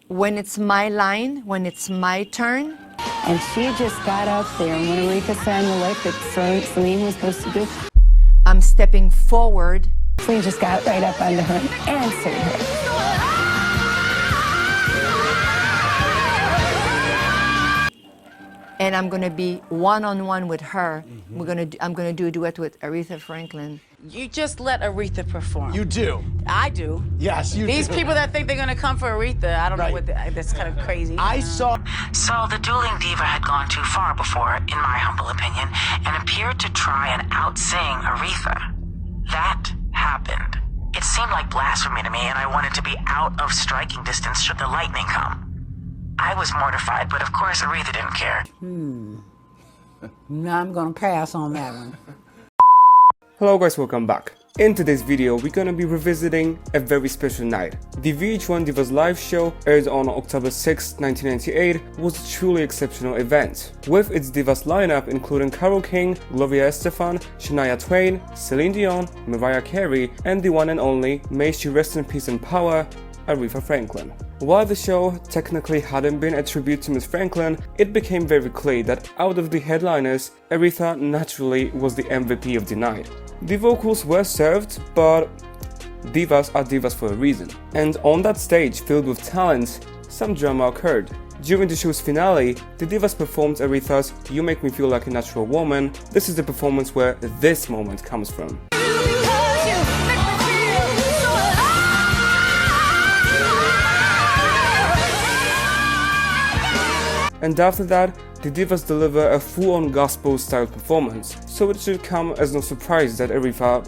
when it's my line, when it's my turn. And she just got up there, and when Aretha sang the lick that Celine was supposed to do, I'm stepping forward. Celine just got right up under her and answered her. And I'm gonna be one-on-one with her. I'm gonna do a duet with Aretha Franklin. You just let Aretha perform. You do. I do. Yes, you These do. people that think they're gonna come for Aretha, I don't know what, that's kind of crazy. I saw... So the dueling diva had gone too far before, in my humble opinion, and appeared to try and out-sing Aretha. That happened. It seemed like blasphemy to me, and I wanted to be out of striking distance should the lightning come. I was mortified, but of course Aretha didn't care. No, I'm gonna pass on that one. Hello guys, welcome back. In today's video, we're gonna be revisiting a very special night. The VH1 Divas live show, aired on October 6, 1998, was a truly exceptional event. With its Divas lineup including Carole King, Gloria Estefan, Shania Twain, Celine Dion, Mariah Carey, and the one and only, may she rest in peace and power, Aretha Franklin. While the show technically hadn't been a tribute to Miss Franklin, it became very clear that out of the headliners, Aretha naturally was the MVP of the night. The vocals were served, but divas are divas for a reason. And on that stage filled with talent, some drama occurred. During the show's finale, the divas performed Aretha's "You Make Me Feel Like a Natural Woman." This is the performance where this moment comes from. And after that, the divas deliver a full-on gospel-style performance, so it should come as no surprise that Aretha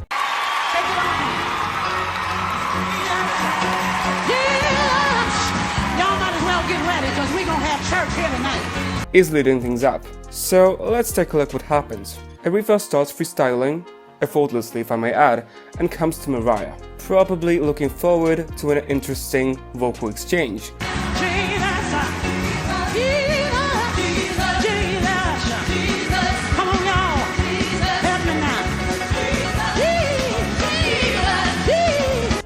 is leading things up. So let's take a look what happens. Aretha starts freestyling, effortlessly if I may add, and comes to Mariah, probably looking forward to an interesting vocal exchange.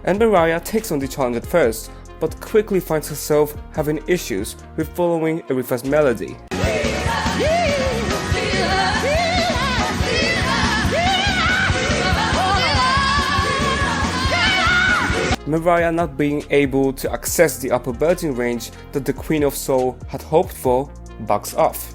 And Mariah takes on the challenge at first, but quickly finds herself having issues with following Aretha's melody. Mariah, not being able to access the upper belting range that the Queen of Soul had hoped for, backs off.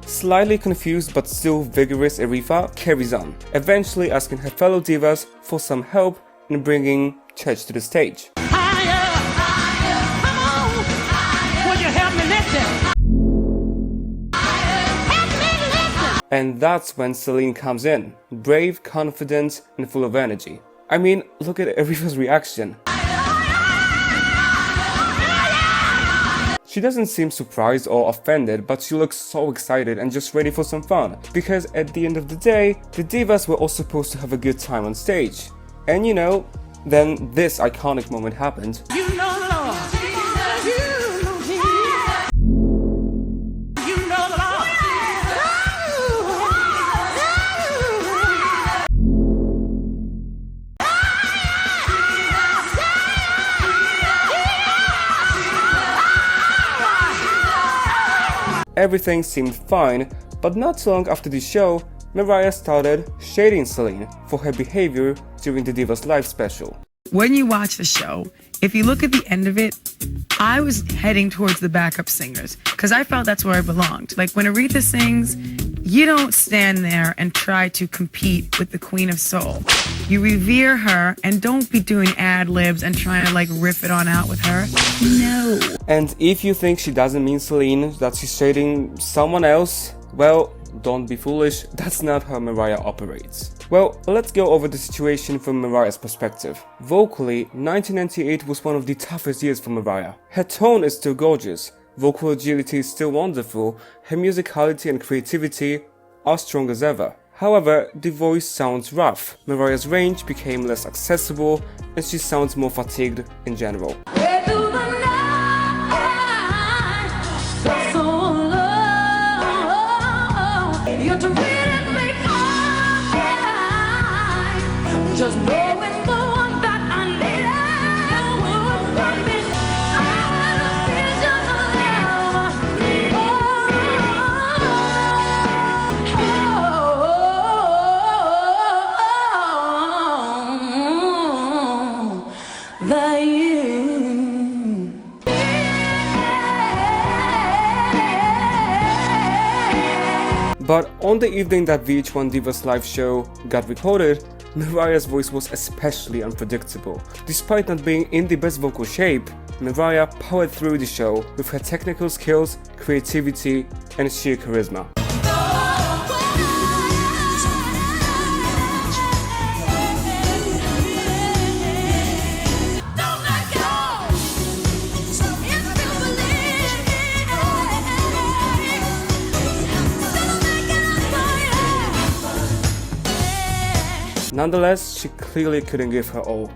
Slightly confused but still vigorous Aretha carries on, eventually asking her fellow divas for some help in bringing church to the stage. And that's when Celine comes in, brave, confident, and full of energy. I mean, look at Aretha's reaction. She doesn't seem surprised or offended, but she looks so excited and just ready for some fun. Because at the end of the day, the divas were all supposed to have a good time on stage. And you know, then this iconic moment happened. Everything seemed fine, but not too long after the show, Mariah started shading Celine for her behavior during the Divas Live special. When you watch the show, if you look at the end of it, I was heading towards the backup singers because I felt that's where I belonged. Like when Aretha sings, you don't stand there and try to compete with the Queen of Soul. You revere her and don't be doing ad-libs and trying to like riff it on out with her. No. And if you think she doesn't mean Celine, that she's shading someone else, well, don't be foolish, that's not how Mariah operates. Well, let's go over the situation from Mariah's perspective. Vocally, 1998 was one of the toughest years for Mariah. Her tone is still gorgeous, vocal agility is still wonderful, her musicality and creativity are strong as ever. However, the voice sounds rough, Mariah's range became less accessible, and she sounds more fatigued in general. But on the evening that VH1 Divas live show got recorded, Mariah's voice was especially unpredictable. Despite not being in the best vocal shape, Mariah powered through the show with her technical skills, creativity, and sheer charisma. Nonetheless, she clearly couldn't give her all.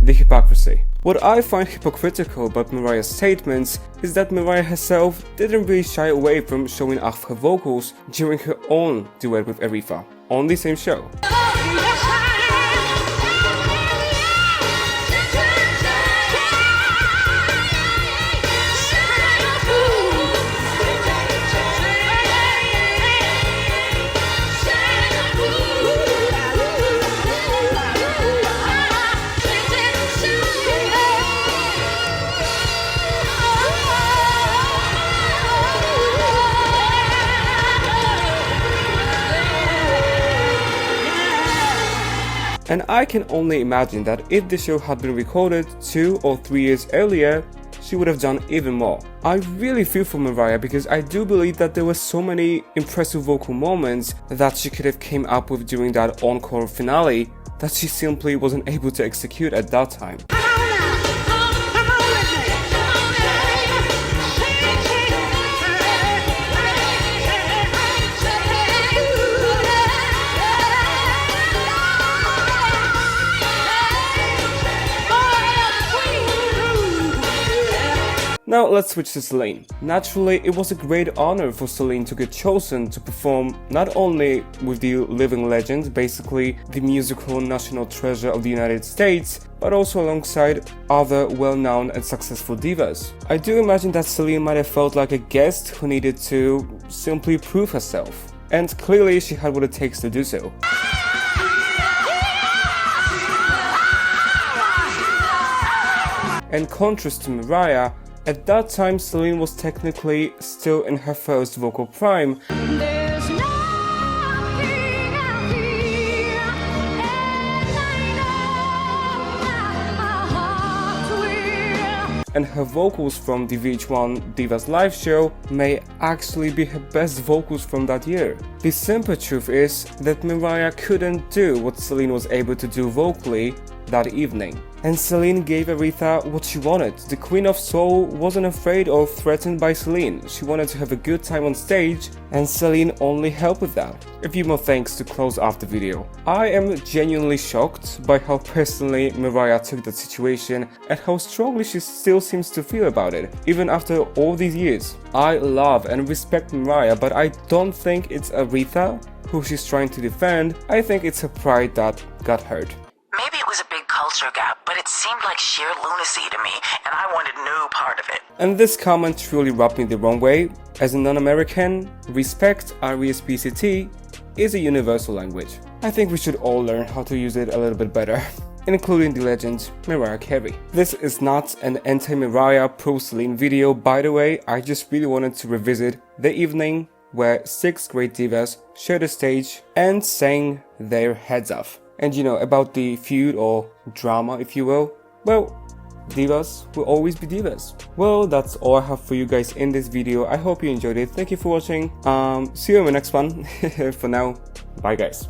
The hypocrisy. What I find hypocritical about Mariah's statements is that Mariah herself didn't really shy away from showing off her vocals during her own duet with Aretha on the same show. And I can only imagine that if the show had been recorded 2 or 3 years earlier, she would have done even more. I really feel for Mariah because I do believe that there were so many impressive vocal moments that she could have came up with during that encore finale that she simply wasn't able to execute at that time. Now let's switch to Celine. Naturally, it was a great honor for Celine to get chosen to perform not only with the living legend, basically the musical national treasure of the United States, but also alongside other well-known and successful divas. I do imagine that Celine might have felt like a guest who needed to simply prove herself, and clearly she had what it takes to do so. In contrast to Mariah, at that time, Celine was technically still in her first vocal prime, and her vocals from the VH1 Divas live show may actually be her best vocals from that year. The simple truth is that Mariah couldn't do what Celine was able to do vocally that evening. And Celine gave Aretha what she wanted. The Queen of Soul wasn't afraid or threatened by Celine. She wanted to have a good time on stage, and Celine only helped with that. A few more things to close off the video. I am genuinely shocked by how personally Mariah took that situation and how strongly she still seems to feel about it, even after all these years. I love and respect Mariah, but I don't think it's Aretha who she's trying to defend. I think it's her pride that got hurt. Maybe it was a big culture gap, but it seemed like sheer lunacy to me, and I wanted no part of it. And this comment truly rubbed me the wrong way. As a non-American, respect, R-E-S-P-C-T, is a universal language. I think we should all learn how to use it a little bit better, including the legend Mariah Carey. This is not an anti-Mariah pro-Celine video, by the way. I just really wanted to revisit the evening where 6 great divas shared a stage and sang their heads off. And you know, about the feud or drama, if you will, well, divas will always be divas. Well, that's all I have for you guys in this video. I hope you enjoyed it. Thank you for watching. See you in the next one. For now, bye guys.